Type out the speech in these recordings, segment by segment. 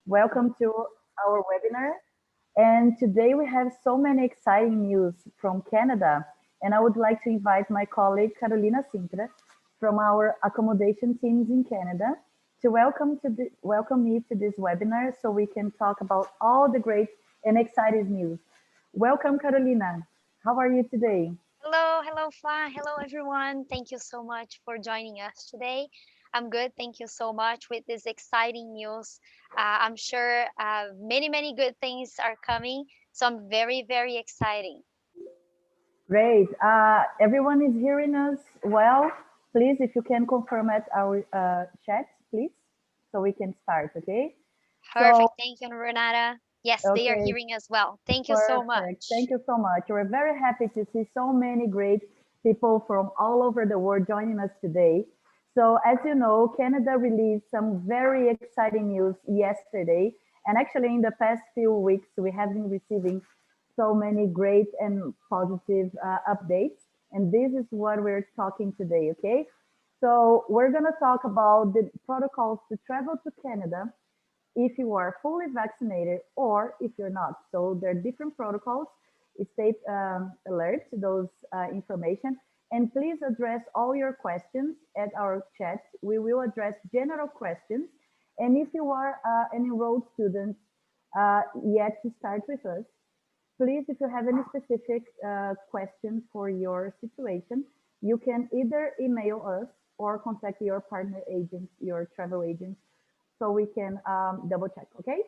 Welcome to our webinar. And today we have so many exciting news from Canada. And I would like to invite my colleague Carolina Sintra from our accommodation teams in Canada to welcome me to this webinar so we can talk about all the great and exciting news. Welcome, Carolina. How are you today? Hello, Fa. Hello, everyone. Thank you so much for joining us today. I'm good. Thank you so much with this exciting news. I'm sure many good things are coming. So I'm very exciting. Great. Everyone is hearing us well. Please, if you can confirm at our chat, please, so we can start, okay? So, Perfect. Thank you, Renata. Yes, they are okay, hearing as well. Thank you so perfect. much. Thank you so much. We're very happy to see so many great people from all over the world joining us today. So, as you know, Canada released some very exciting news yesterday. And actually, in the past few weeks, we have been receiving so many great and positive updates. And this is what we're talking today, okay? So, we're going to talk about the protocols to travel to Canada if you are fully vaccinated or if you're not. So there are different protocols. Stay alert to those information. And please address all your questions at our chat. We will address general questions. And if you are an enrolled student yet to start with us, please, if you have any specific questions for your situation, you can either email us or contact your partner agents, your travel agents, so we can double check, okay?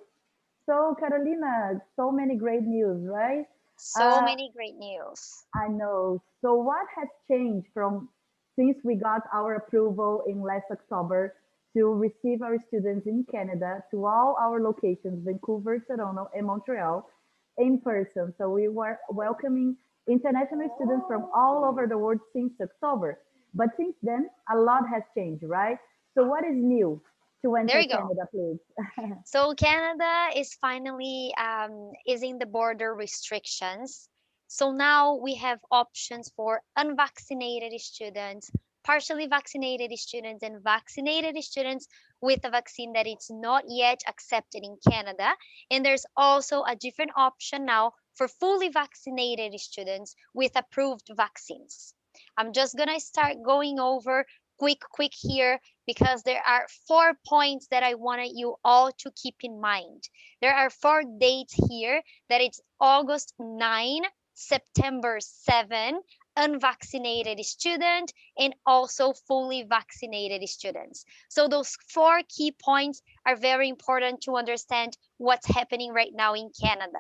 So Carolina, so many great news, right? So Uh, many great news. I know. So what has changed from since we got our approval in last October to receive our students in Canada to all our locations, Vancouver, Toronto, and Montreal, in person. So we were welcoming international students from all over the world since October. But since then, a lot has changed, right? So what is new to There enter you go. Canada, please? So Canada is finally easing the border restrictions. So now we have options for unvaccinated students, partially vaccinated students, and vaccinated students with a vaccine that is not yet accepted in Canada. And there's also a different option now for fully vaccinated students with approved vaccines. I'm just gonna start going over quick here because there are 4 points that I wanted you all to keep in mind. There are 4 dates here that it's August 9, September 7, unvaccinated student, and also fully vaccinated students. So those 4 key points are very important to understand what's happening right now in Canada.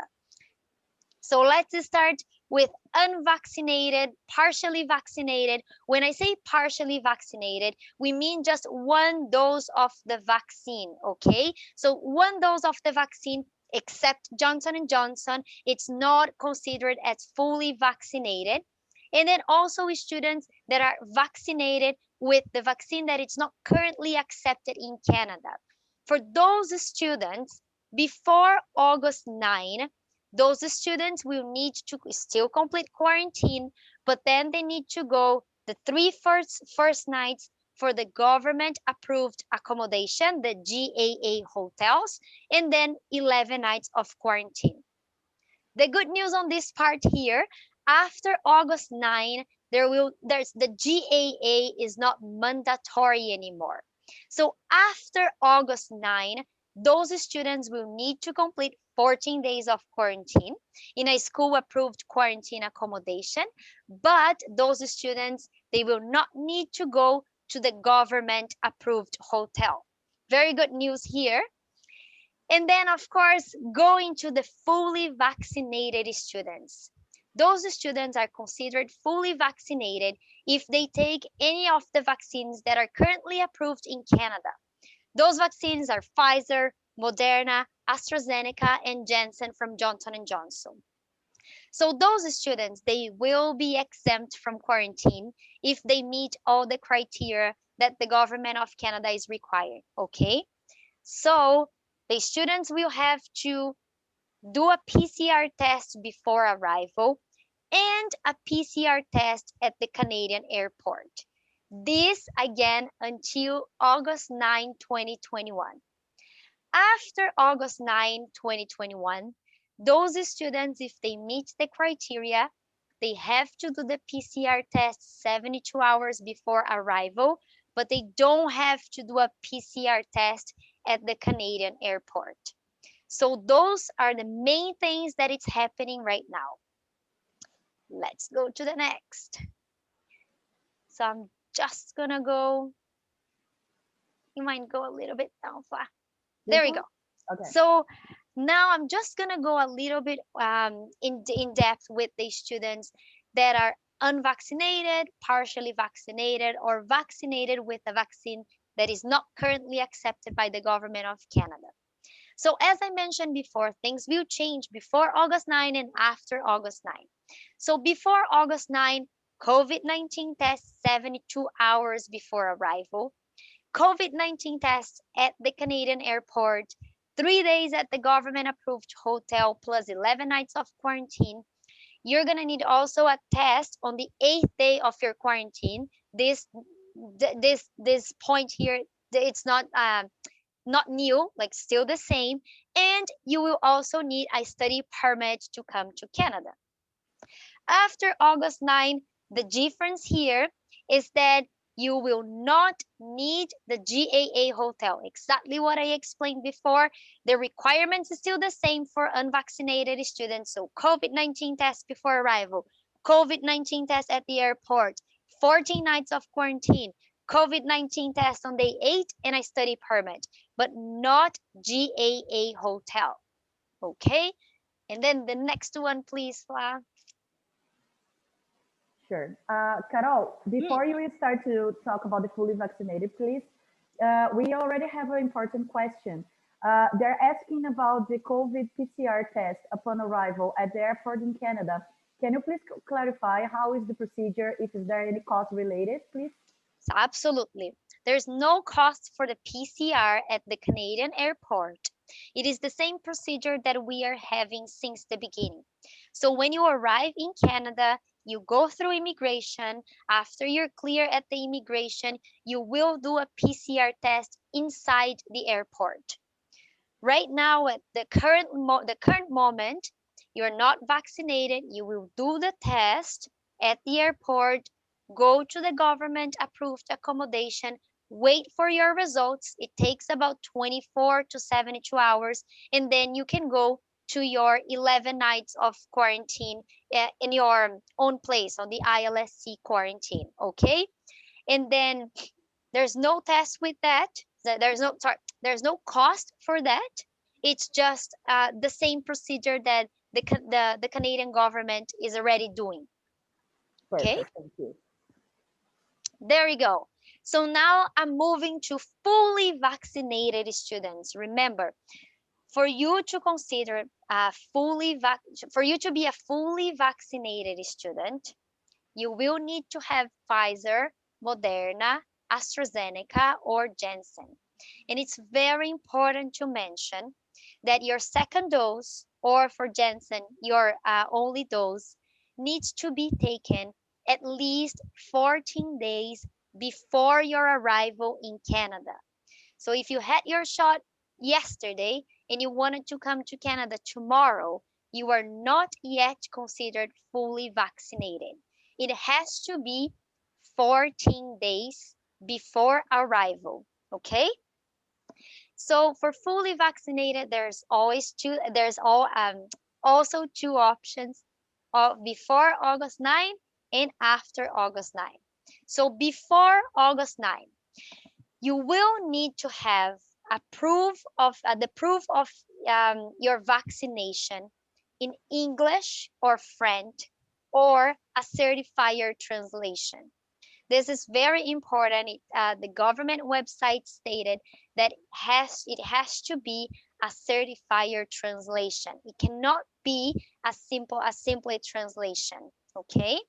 So let's start with unvaccinated, partially vaccinated. When I say partially vaccinated, we mean just one dose of the vaccine, okay? So one dose of the vaccine except Johnson and Johnson, it's not considered as fully vaccinated. And then also students that are vaccinated with the vaccine that it's not currently accepted in Canada. For those students before August 9, those students will need to still complete quarantine, but then they need to go the first nights for the government approved accommodation, the GAA hotels, and then 11 nights of quarantine. The good news on this part here, after August 9, there's the GAA is not mandatory anymore. So after August 9, those students will need to complete 14 days of quarantine in a school approved quarantine accommodation, but those students they will not need to go to the government approved hotel. Very good news here. And then, of course, going to the fully vaccinated students. Those students are considered fully vaccinated if they take any of the vaccines that are currently approved in Canada. Those vaccines are Pfizer, Moderna, AstraZeneca, and Janssen from Johnson and Johnson. So those students, they will be exempt from quarantine if they meet all the criteria that the government of Canada is requiring, okay? So the students will have to do a PCR test before arrival and a PCR test at the Canadian airport. This again until August 9, 2021. After August 9, 2021, those students, if they meet the criteria, they have to do the PCR test 72 hours before arrival, but they don't have to do a PCR test at the Canadian airport. So those are the main things that it's happening right now. Let's go to the next. So I'm just gonna go, you might go a little bit down flat. There we go. Okay. So now I'm just gonna go a little bit in depth with the students that are unvaccinated, partially vaccinated, or vaccinated with a vaccine that is not currently accepted by the government of Canada. So as I mentioned before, things will change before August 9 and after August 9. So before August 9, COVID-19 test 72 hours before arrival. COVID-19 test at the Canadian airport, 3 days at the government approved hotel plus 11 nights of quarantine. You're gonna need also a test on the 8th day of your quarantine. This point here, it's not new, like still the same. And you will also need a study permit to come to Canada. After August 9, the difference here is that you will not need the GAA hotel. Exactly what I explained before. The requirements is still the same for unvaccinated students. So COVID-19 test before arrival, COVID-19 test at the airport, 14 nights of quarantine, COVID-19 test on day 8, and a study permit, but not GAA hotel. Okay? And then the next one, please, Fla. Sure. Carol, before you start to talk about the fully vaccinated, please, we already have an important question. They're asking about the COVID PCR test upon arrival at the airport in Canada. Can you please clarify how is the procedure? If is there any cost related, please? So absolutely. There's no cost for the PCR at the Canadian airport. It is the same procedure that we are having since the beginning. So when you arrive in Canada, you go through immigration. After you're clear at the immigration, you will do a PCR test inside the airport. Right now, at the current moment, you're not vaccinated. You will do the test at the airport, go to the government approved accommodation, wait for your results. It takes about 24 to 72 hours, and then you can go to your 11 nights of quarantine in your own place on the ILSC quarantine. Okay, and then there's no test with that. There's no cost for that. It's just the same procedure that the Canadian government is already doing. Okay, Perfect. Thank you. there we go. So now I'm moving to fully vaccinated students. Remember, for you to consider for you to be a fully vaccinated student, you will need to have Pfizer, Moderna, AstraZeneca, or Janssen. And it's very important to mention that your second dose, or for Janssen, your only dose, needs to be taken at least 14 days before your arrival in Canada. So if you had your shot yesterday and you wanted to come to Canada tomorrow, you are not yet considered fully vaccinated. It has to be 14 days before arrival. Okay? So for fully vaccinated, also two options before August 9 and after August 9. So before August 9, you will need to have the proof of your vaccination in English or French, or a certifier translation. This is very important. The government website stated that it has to be a certifier translation. It cannot be a simple translation. Okay?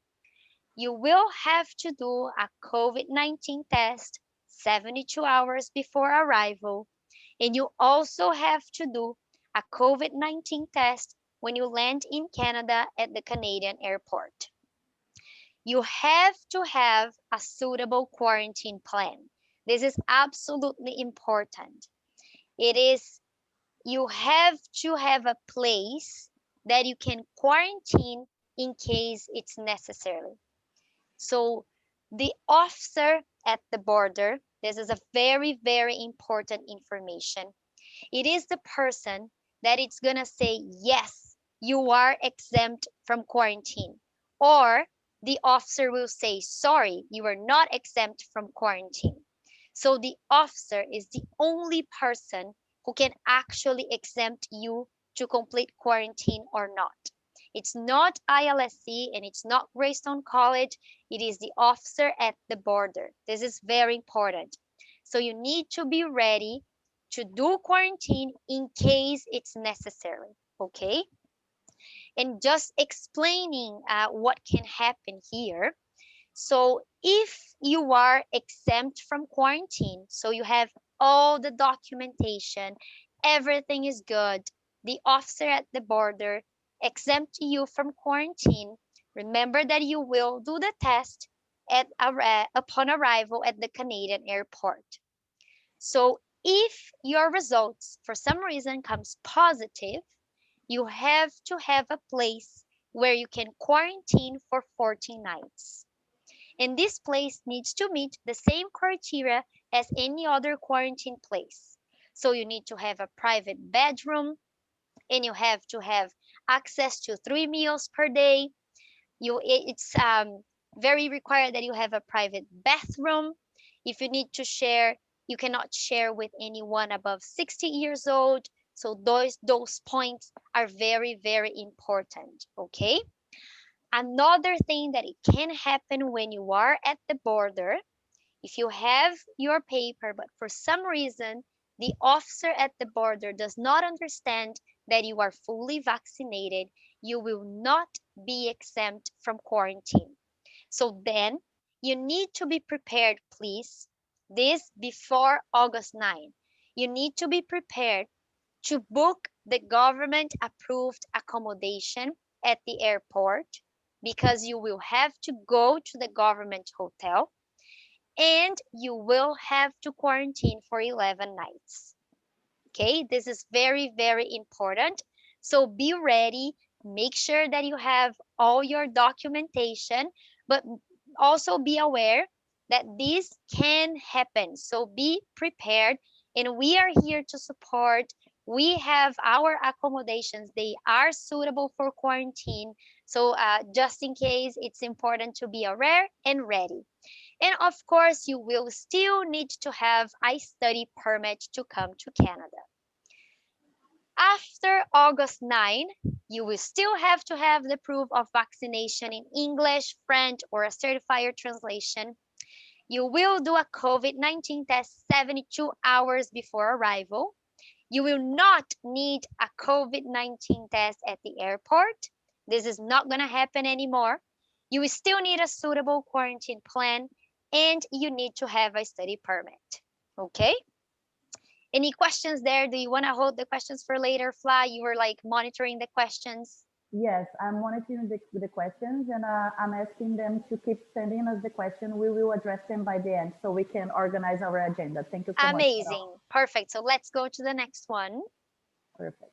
You will have to do a COVID-19 test 72 hours before arrival, and you also have to do a COVID-19 test when you land in Canada at the Canadian airport. You have to have a suitable quarantine plan. This is absolutely important. It is you have to have a place that you can quarantine in case it's necessary. So the officer at the border, this is a very, very important information. It is the person that it's going to say, yes, you are exempt from quarantine. Or the officer will say, sorry, you are not exempt from quarantine. So the officer is the only person who can actually exempt you to complete quarantine or not. It's not ILSC and it's not Greystone College. It is the officer at the border. This is very important. So you need to be ready to do quarantine in case it's necessary. Okay? And just explaining what can happen here. So if you are exempt from quarantine, so you have all the documentation, everything is good, the officer at the border exempt you from quarantine, remember that you will do the test upon arrival at the Canadian airport. So if your results for some reason comes positive, you have to have a place where you can quarantine for 14 nights. And this place needs to meet the same criteria as any other quarantine place. So you need to have a private bedroom and you have to have access to 3 meals per day. It's very required that you have a private bathroom. If you need to share, you cannot share with anyone above 60 years old. So those points are very, very important. Okay. Another thing that it can happen when you are at the border, if you have your paper, but for some reason the officer at the border does not understand that you are fully vaccinated, you will not be exempt from quarantine. So then you need to be prepared, please, this before August 9. You need to be prepared to book the government approved accommodation at the airport because you will have to go to the government hotel and you will have to quarantine for 11 nights. Okay, this is very, very important. So be ready, make sure that you have all your documentation, but also be aware that this can happen. So be prepared, and we are here to support. We have our accommodations, they are suitable for quarantine. So just in case, it's important to be aware and ready. And of course, you will still need to have a study permit to come to Canada. After August 9, you will still have to have the proof of vaccination in English, French, or a certified translation. You will do a COVID-19 test 72 hours before arrival. You will not need a COVID-19 test at the airport. This is not going to happen anymore. You will still need a suitable quarantine plan and you need to have a study permit. Okay? Any questions there? Do you want to hold the questions for later, Fly? You were like monitoring the questions. Yes, I'm monitoring the questions and I'm asking them to keep sending us the question. We will address them by the end so we can organize our agenda. Thank you so much. Amazing. Perfect. So let's go to the next one. Perfect.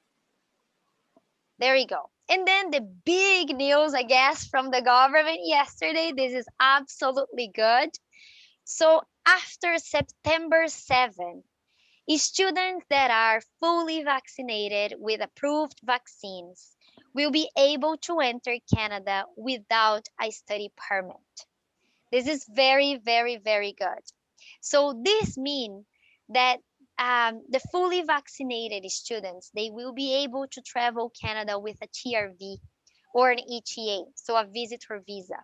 There you go. And then the big news, I guess, from the government yesterday. This is absolutely good. So after September 7, students that are fully vaccinated with approved vaccines will be able to enter Canada without a study permit. This is very, very, very good. So this means that the fully vaccinated students, they will be able to travel Canada with a TRV or an ETA, so a visitor visa.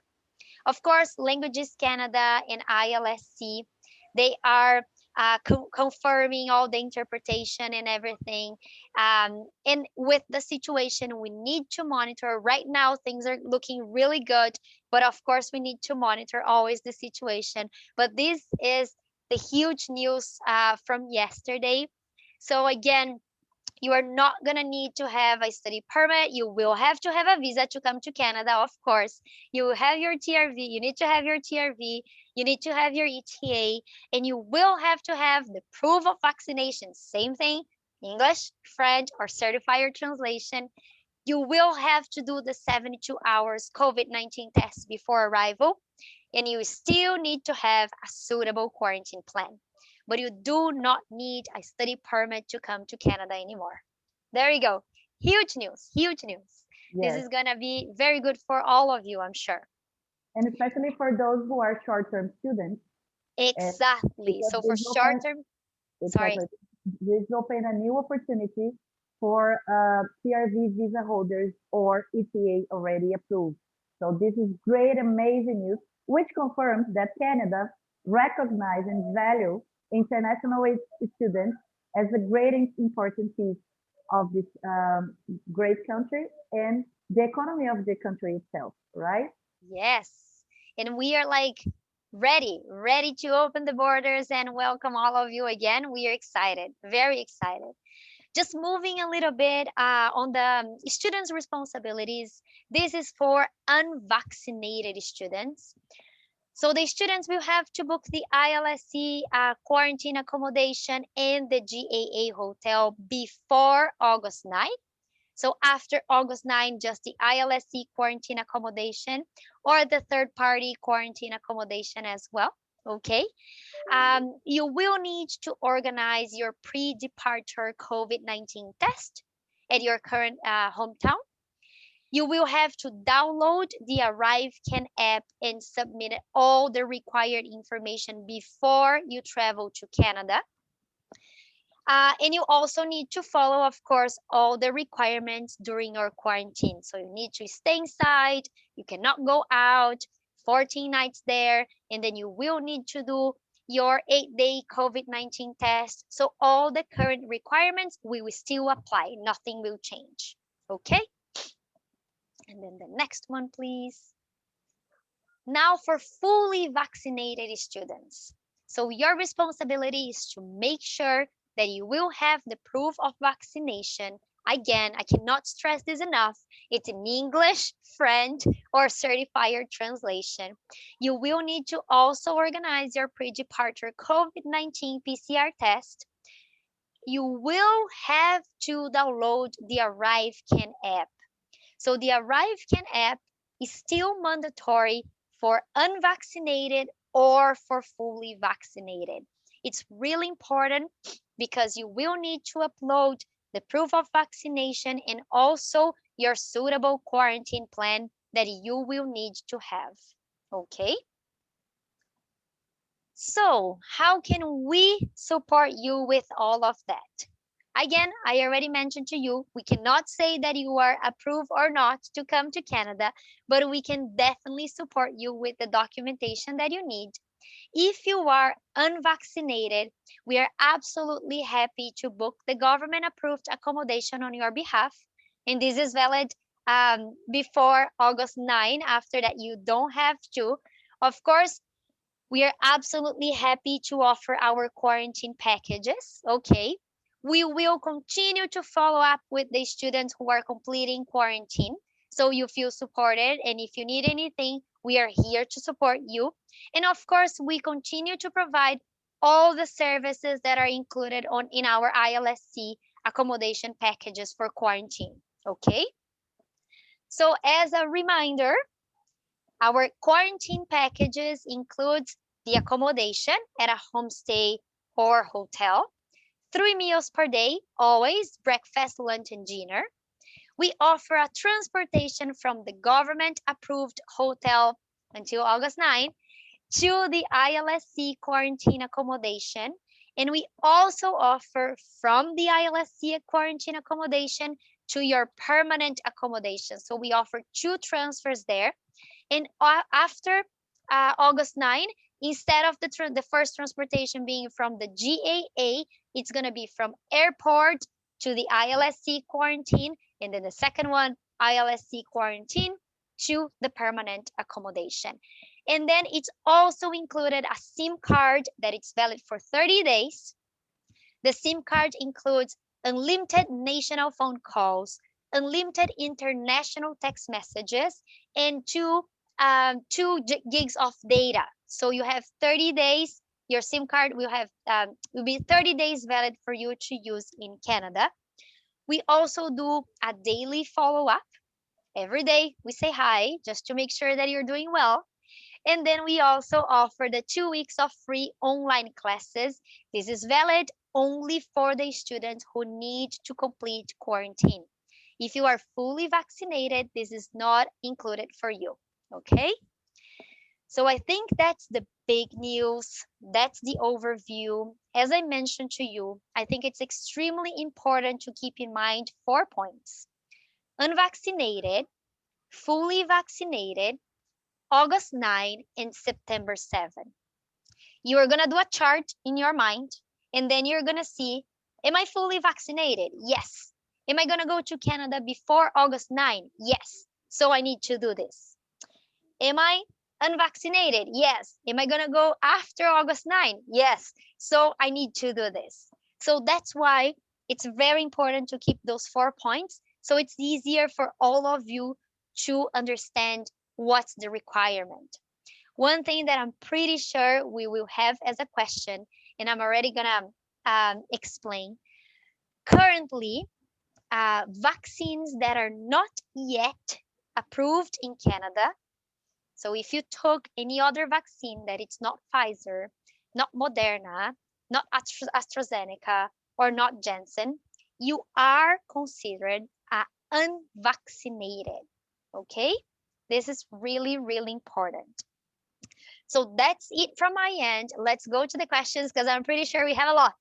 Of course, Languages Canada and ILSC, they are confirming all the interpretation and everything. And with the situation, we need to monitor. Right now, things are looking really good, but of course, we need to monitor always the situation. But this is the huge news from yesterday. So again, you are not going to need to have a study permit. You will have to have a visa to come to Canada, of course. You will have your TRV. You need to have your TRV. You need to have your ETA. And you will have to have the proof of vaccination. Same thing. English, French, or certifier translation, you will have to do the 72 hours COVID-19 test before arrival, and you still need to have a suitable quarantine plan. But you do not need a study permit to come to Canada anymore. There you go. Huge news, huge news. This Yes. is going to be very good for all of you, I'm sure. And especially for those who are short-term students, and Exactly. because So for this short opens term, sorry. exactly this open a new opportunity for PRV visa holders or ETA already approved. So this is great, amazing news, which confirms that Canada recognizes and value international students as a great important piece of this great country and the economy of the country itself, right? Yes. And we are like ready to open the borders and welcome all of you again. We are excited, very excited. Just moving a little bit on the students' responsibilities. This is for unvaccinated students. So the students will have to book the ILSC quarantine accommodation in the GAA hotel before August 9th. So after August 9, just the ILSC quarantine accommodation or the third party quarantine accommodation as well. Okay. You will need to organize your pre departure COVID-19 test at your current hometown. You will have to download the ArriveCan app and submit all the required information before you travel to Canada. And you also need to follow, of course, all the requirements during your quarantine. So you need to stay inside, you cannot go out, 14 nights there, and then you will need to do your 8-day COVID-19 test. So all the current requirements will still apply, nothing will change. Okay? And then the next one, please. Now for fully vaccinated students. So your responsibility is to make sure that you will have the proof of vaccination. Again, I cannot stress this enough. It's in English, French, or certifier translation. You will need to also organize your pre-departure COVID-19 PCR test. You will have to download the ArriveCan app. So the ArriveCan app is still mandatory for unvaccinated or for fully vaccinated. It's really important because you will need to upload the proof of vaccination and also your suitable quarantine plan that you will need to have. Okay? So, how can we support you with all of that? Again, I already mentioned to you, we cannot say that you are approved or not to come to Canada, but we can definitely support you with the documentation that you need. If you are unvaccinated, we are absolutely happy to book the government approved accommodation on your behalf. And this is valid before August 9. After that, you don't have to. Of course, we are absolutely happy to offer our quarantine packages. Okay. We will continue to follow up with the students who are completing quarantine. So you feel supported. And if you need anything, we are here to support you. And of course, we continue to provide all the services that are included on in our ILSC accommodation packages for quarantine. Okay. So as a reminder, our quarantine packages includes the accommodation at a homestay or hotel, 3 meals per day, always breakfast, lunch, and dinner. We offer a transportation from the government approved hotel until August 9 to the ILSC quarantine accommodation. And we also offer from the ILSC quarantine accommodation to your permanent accommodation. So we offer two transfers there. And after August 9, instead of the first transportation being from the GAA, it's going to be from airport to the ILSC quarantine. And then the second one, ILSC quarantine to the permanent accommodation. And then it's also included a SIM card that it's valid for 30 days. The SIM card includes unlimited national phone calls, unlimited international text messages, and 2 gigs of data. So you have 30 days Your SIM card will be 30 days valid for you to use in Canada. We also do a daily follow-up. Every day we say hi just to make sure that you're doing well. And then we also offer the 2 weeks of free online classes. This is valid only for the students who need to complete quarantine. If you are fully vaccinated, this is not included for you. Okay? So I think that's the big news. That's the overview. As I mentioned to you, I think it's extremely important to keep in mind 4 points. Unvaccinated, fully vaccinated, August 9 and September 7. You are going to do a chart in your mind, and then you're going to see, am I fully vaccinated? Yes. Am I going to go to Canada before August 9? Yes. So I need to do this. Am I unvaccinated? Yes. Am I going to go after August 9? Yes. So I need to do this. So that's why it's very important to keep those 4 points. So it's easier for all of you to understand what's the requirement. One thing that I'm pretty sure we will have as a question, and I'm already gonna explain. Currently, vaccines that are not yet approved in Canada. So if you took any other vaccine that it's not Pfizer, not Moderna, not AstraZeneca, or not Janssen, you are considered unvaccinated. Okay? This is really, really important. So that's it from my end. Let's go to the questions because I'm pretty sure we have a lot.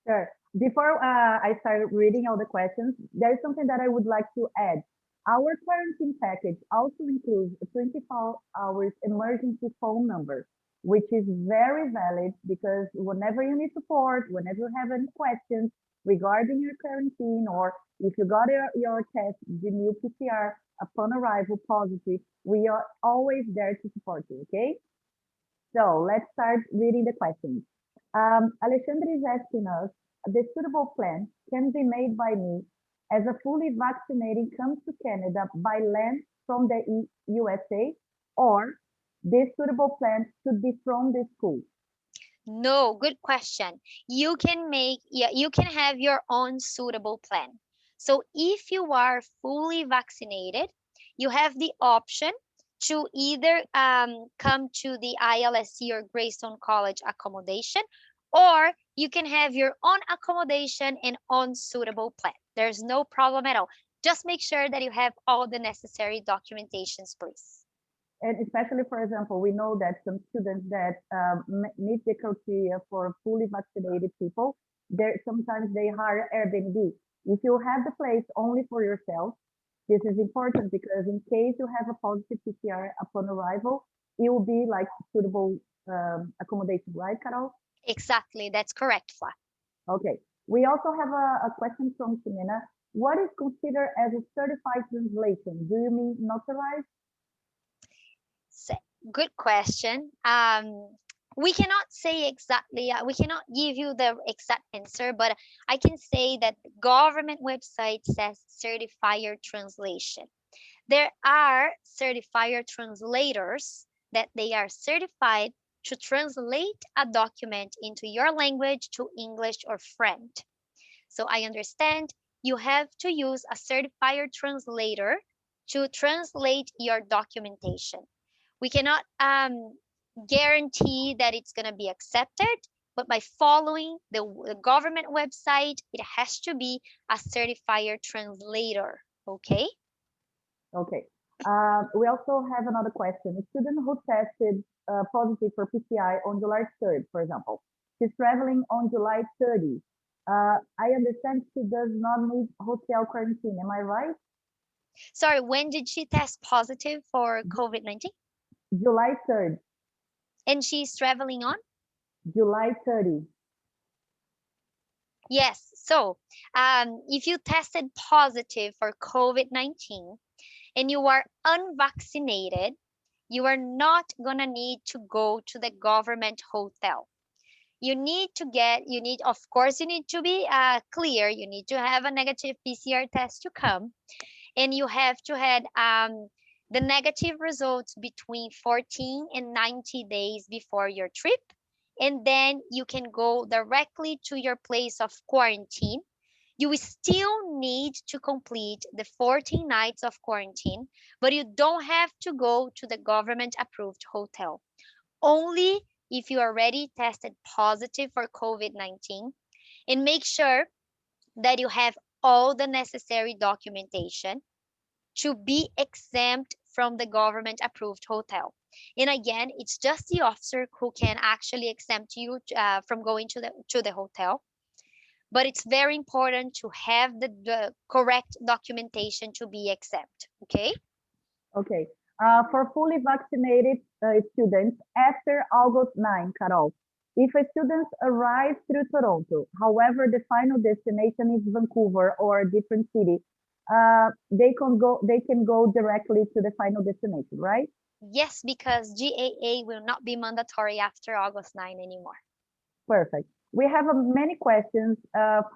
Sure. Before I start reading all the questions, there's something that I would like to add. Our quarantine package also includes a 24 hours emergency phone number, which is very valid because whenever you need support, whenever you have any questions regarding your quarantine, or if you got your test, the new PCR upon arrival positive, we are always there to support you, okay? So let's start reading the questions. Alexandre is asking us, the suitable plan can be made by me as a fully vaccinated comes to Canada by land from the USA, or this suitable plan should be from the school? No, good question. You can have your own suitable plan. So if you are fully vaccinated, you have the option to either come to the ILSC or Greystone College accommodation, or you can have your own accommodation and own suitable plan. There's no problem at all. Just make sure that you have all the necessary documentations, please. And especially, for example, we know that some students that meet the criteria for fully vaccinated people, sometimes they hire Airbnb. If you have the place only for yourself, this is important because in case you have a positive PCR upon arrival, it will be like suitable accommodation, right, Carol? Exactly, that's correct, Fla. Okay. We also have a question from Ximena. What is considered as a certified translation? Do you mean notarized? Good question. We cannot say exactly, we cannot give you the exact answer, but I can say that the government website says certifier translation. There are certifier translators that they are certified to translate a document into your language to English or French. So I understand you have to use a certifier translator to translate your documentation. We cannot guarantee that it's going to be accepted, but by following the government website, it has to be a certifier translator. Okay? Okay. We also have another question. A student who tested positive for PCI on July 3rd, for example, she's traveling on July 30. I understand she does not need hotel quarantine. Am I right? Sorry, when did she test positive for COVID-19? July 3rd. And she's traveling on? July 30. Yes. So if you tested positive for COVID-19 and you are unvaccinated, you are not going to need to go to the government hotel. You need, of course, you need to be clear. You need to have a negative PCR test to come. And you have to have the negative results between 14 and 90 days before your trip. and then you can go directly to your place of quarantine. You will still need to complete the 14 nights of quarantine, but you don't have to go to the government approved hotel. Only if you already tested positive for COVID-19, and make sure that you have all the necessary documentation to be exempt from the government approved hotel. And again, it's just the officer who can actually exempt you from going to the hotel. But it's very important to have the correct documentation to be exempt. Okay. Okay. For fully vaccinated students after August 9, Carol, if a student arrives through Toronto, however, the final destination is Vancouver or a different city, they can go directly to the final destination, right? Yes, because GAA will not be mandatory after August 9 anymore. Perfect. We have many questions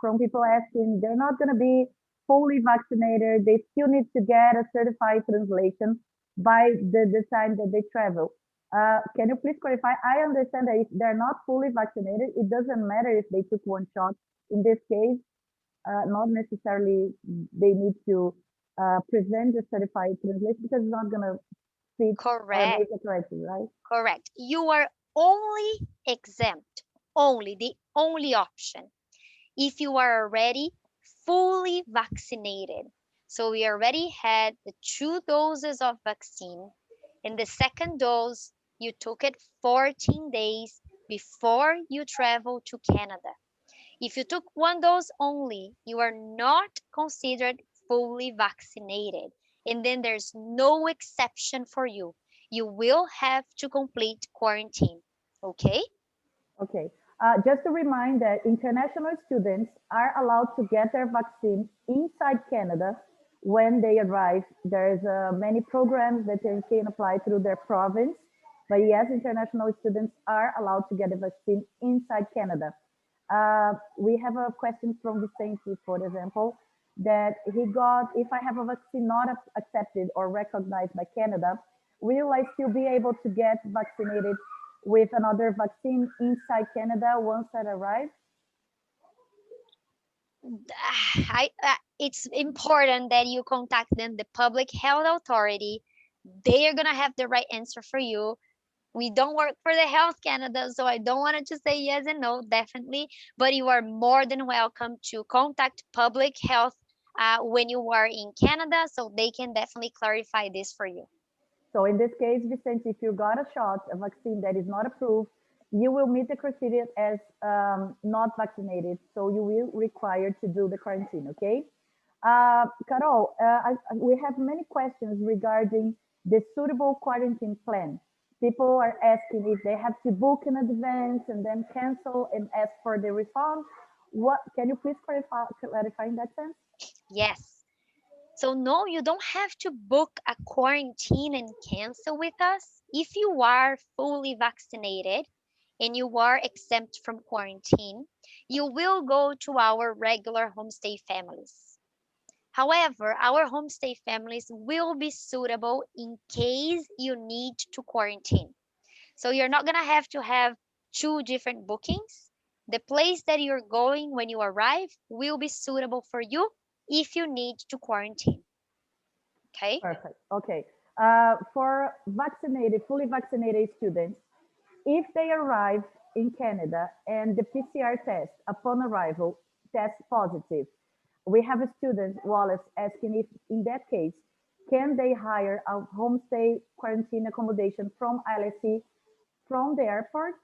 from people asking they're not going to be fully vaccinated. They still need to get a certified translation by the time that they travel. Can you please clarify? I understand that if they're not fully vaccinated, it doesn't matter if they took one shot. In this case, not necessarily they need to present the certified translation because it's not going to fit or Correct. make a correction, right? Correct. You are only exempt, only the only option if you are already fully vaccinated. So we already had the 2 doses of vaccine, and the second dose you took it 14 days before you travel to Canada. If you took one dose only, you are not considered fully vaccinated. And then there's no exception for you. You will have to complete quarantine. Okay? Okay. Just to remind that international students are allowed to get their vaccine inside Canada when they arrive. There's many programs that they can apply through their province. But yes, international students are allowed to get the vaccine inside Canada. We have a question from Vicente, for example, that he got, if I have a vaccine not accepted or recognized by Canada, will I still be able to get vaccinated with another vaccine inside Canada once I arrive? It's important that you contact them, the public health authority. They are going to have the right answer for you. We don't work for the Health Canada, so I don't want to just say yes and no, definitely. But you are more than welcome to contact public health when you are in Canada, so they can definitely clarify this for you. So in this case, Vicente, if you got a shot, a vaccine that is not approved, you will meet the criteria as not vaccinated. So you will require to do the quarantine, okay? Carol, we have many questions regarding the suitable quarantine plan. People are asking if they have to book in advance and then cancel and ask for the refund. What can you please clarify in that sense? Yes. So, no, you don't have to book a quarantine and cancel with us. If you are fully vaccinated and you are exempt from quarantine, you will go to our regular homestay families. However, our homestay families will be suitable in case you need to quarantine. So you're not going to have two different bookings. The place that you're going when you arrive will be suitable for you if you need to quarantine. Okay? Perfect. Okay. For vaccinated, fully vaccinated students, if they arrive in Canada and the PCR test upon arrival tests positive, we have a student, Wallace, asking if in that case, can they hire a homestay quarantine accommodation from Ilsc from the airport?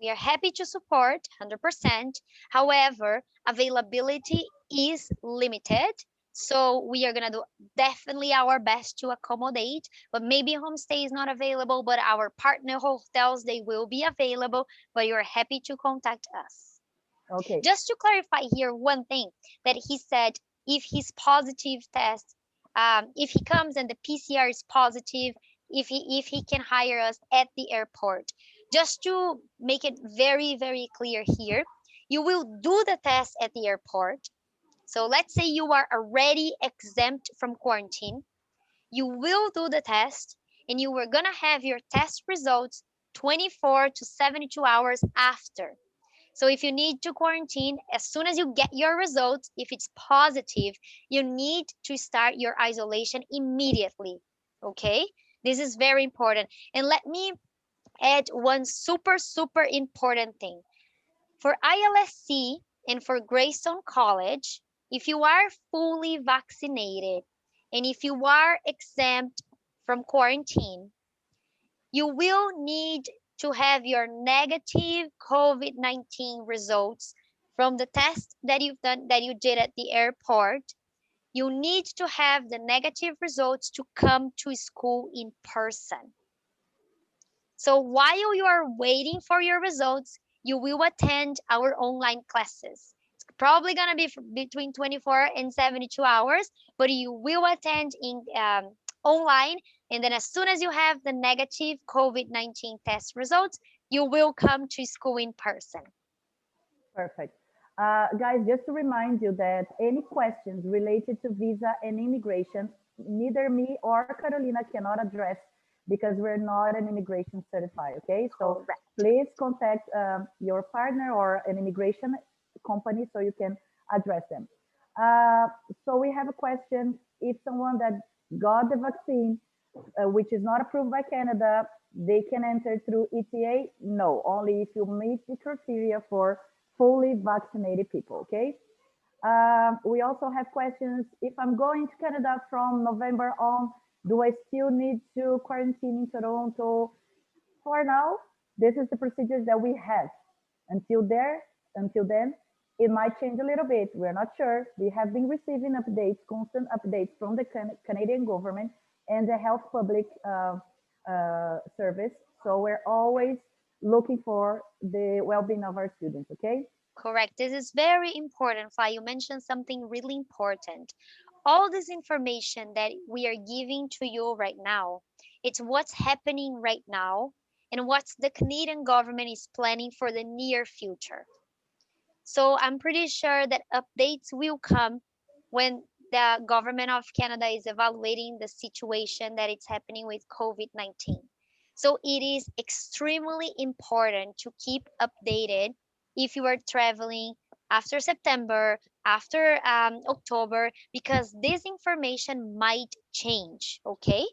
We are happy to support 100%. However, availability is limited. So we are going to do definitely our best to accommodate, but maybe homestay is not available, but our partner hotels, they will be available, but you're happy to contact us. Okay. Just to clarify here one thing that he said, if his positive test, if he comes and the PCR is positive, if he can hire us at the airport. Just to make it very, very clear here, you will do the test at the airport. So let's say you are already exempt from quarantine. You will do the test and you were going to have your test results 24 to 72 hours after. So if you need to quarantine, as soon as you get your results, if it's positive, you need to start your isolation immediately. Okay? This is very important. And let me add one super, super important thing. For ILSC and for Greystone College, if you are fully vaccinated and if you are exempt from quarantine, you will need to have your negative COVID-19 results from the test that you've done that you did at the airport. You need to have the negative results to come to school in person. So while you are waiting for your results, you will attend our online classes. It's probably going to be between 24 and 72 hours, but you will attend in online. And then as soon as you have the negative COVID-19 test results, you will come to school in person. Perfect. Guys, just to remind you that any questions related to visa and immigration, neither me or Carolina cannot address because we're not an immigration certified, okay? So Correct. please contact your partner or an immigration company so you can address them. Uh, so we have a question. If someone that got the vaccine, which is not approved by Canada, they can enter through ETA? No, only if you meet the criteria for fully vaccinated people, okay? We also have questions. If I'm going to Canada from November on, do I still need to quarantine in Toronto? For now, this is the procedures that we have. Until then, it might change a little bit. We're not sure. We have been receiving updates, constant updates from the Canadian government and the Health Public Service. So we're always looking for the well-being of our students, okay? Correct. This is very important, Fly. You mentioned something really important. All this information that we are giving to you right now, it's what's happening right now and what the Canadian government is planning for the near future. So I'm pretty sure that updates will come when the government of Canada is evaluating the situation that it's happening with COVID-19. So it is extremely important to keep updated if you are traveling after September, after October, because this information might change. Okay?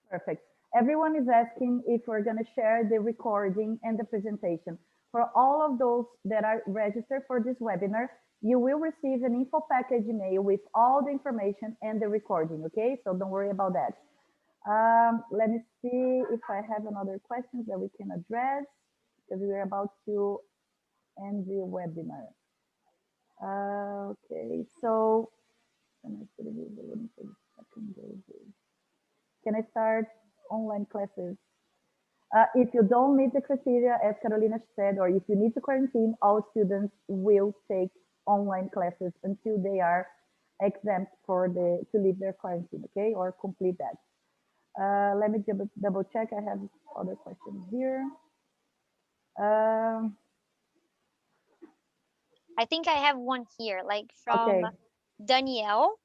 Perfect. Everyone is asking if we're going to share the recording and the presentation. For all of those that are registered for this webinar, you will receive an info package email with all the information and the recording, okay? So don't worry about that. Let me see if I have another questions that we can address because we're about to end the webinar. Okay, so can I start online classes? If you don't meet the criteria, as Carolina said, or if you need to quarantine, all students will take online classes until they are exempt for to leave their quarantine, okay, or complete that. Let me double check. I have other questions here. I think I have one here, like from Okay, Danielle.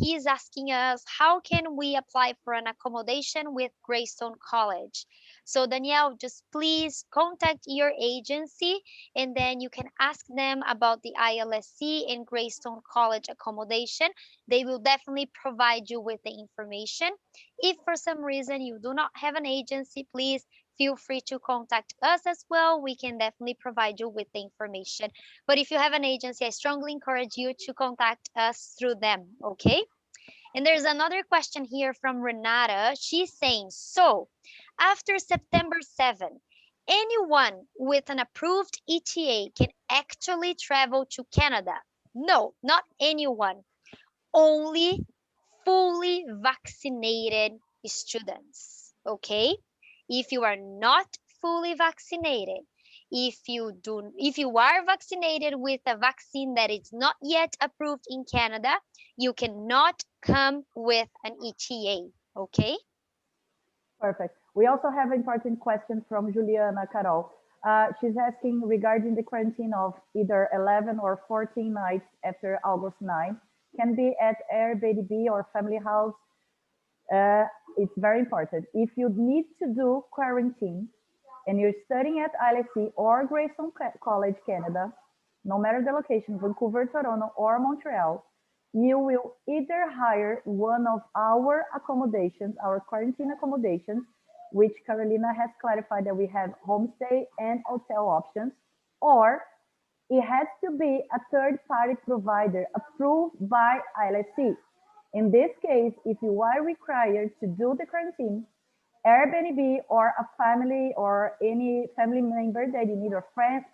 He's asking us, how can we apply for an accommodation with Greystone College? So Danielle, just please contact your agency and then you can ask them about the ILSC and Greystone College accommodation. They will definitely provide you with the information. If for some reason you do not have an agency, please feel free to contact us as well. We can definitely provide you with the information. But if you have an agency, I strongly encourage you to contact us through them, okay? And there's another question here from Renata. She's saying, so after September 7, anyone with an approved ETA can actually travel to Canada? No, not anyone. Only fully vaccinated students, okay? If you are not fully vaccinated, if you are vaccinated with a vaccine that is not yet approved in Canada, you cannot come with an ETA, okay? perfect. We also have an important question from Juliana Carol. She's asking regarding the quarantine of either 11 or 14 nights after August 9. Can be at Airbnb or family house. Uh, it's very important. If you need to do quarantine and you're studying at Ilsc or Greystone College, Canada, no matter the location, Vancouver, Toronto, or Montreal, you will either hire one of our accommodations, our quarantine accommodations, which Carolina has clarified that we have homestay and hotel options, or it has to be a third-party provider approved by ILSC. In this case, if you are required to do the quarantine, Airbnb or a family or any family member that you need or friends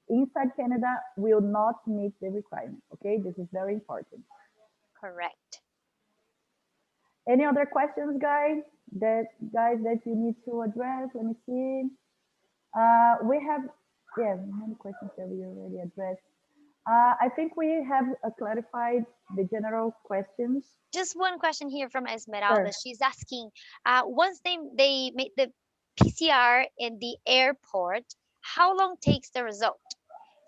inside Canada will not meet the requirement. Okay, this is very important. Correct. Any other questions, guys, that you need to address? Let me see. We have, yeah, many questions that we already addressed. I think we have clarified the general questions. Just one question here from Esmeralda. Sure. She's asking, once they make the PCR in the airport, how long takes the result?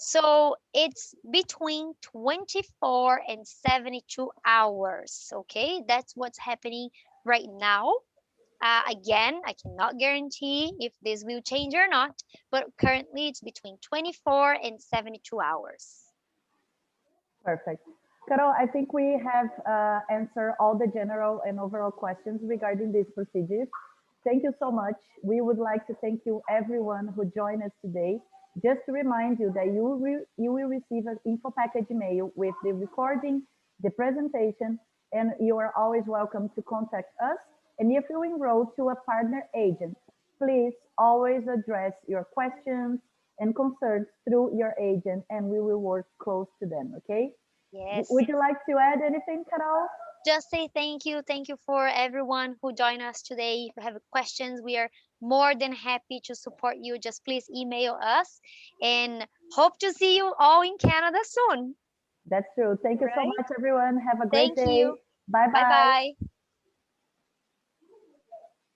So it's between 24 and 72 hours. Okay, that's what's happening right now. Again, I cannot guarantee if this will change or not, but currently it's between 24 and 72 hours. Perfect. Carol, I think we have answered all the general and overall questions regarding these procedures. Thank you so much. We would like to thank you everyone who joined us today. Just to remind you that you will receive an info package email with the recording, the presentation, and you are always welcome to contact us. And if you enroll to a partner agent, please always address your questions and concerns through your agent, and we will work close to them, okay? Yes. Would you like to add anything, Carol? Just say thank you. Thank you for everyone who joined us today. If you have questions, we are more than happy to support you. Just please email us and hope to see you all in Canada soon. That's true. Thank you so Right? much, everyone. Have a great Thank day. you. Bye Bye bye. bye.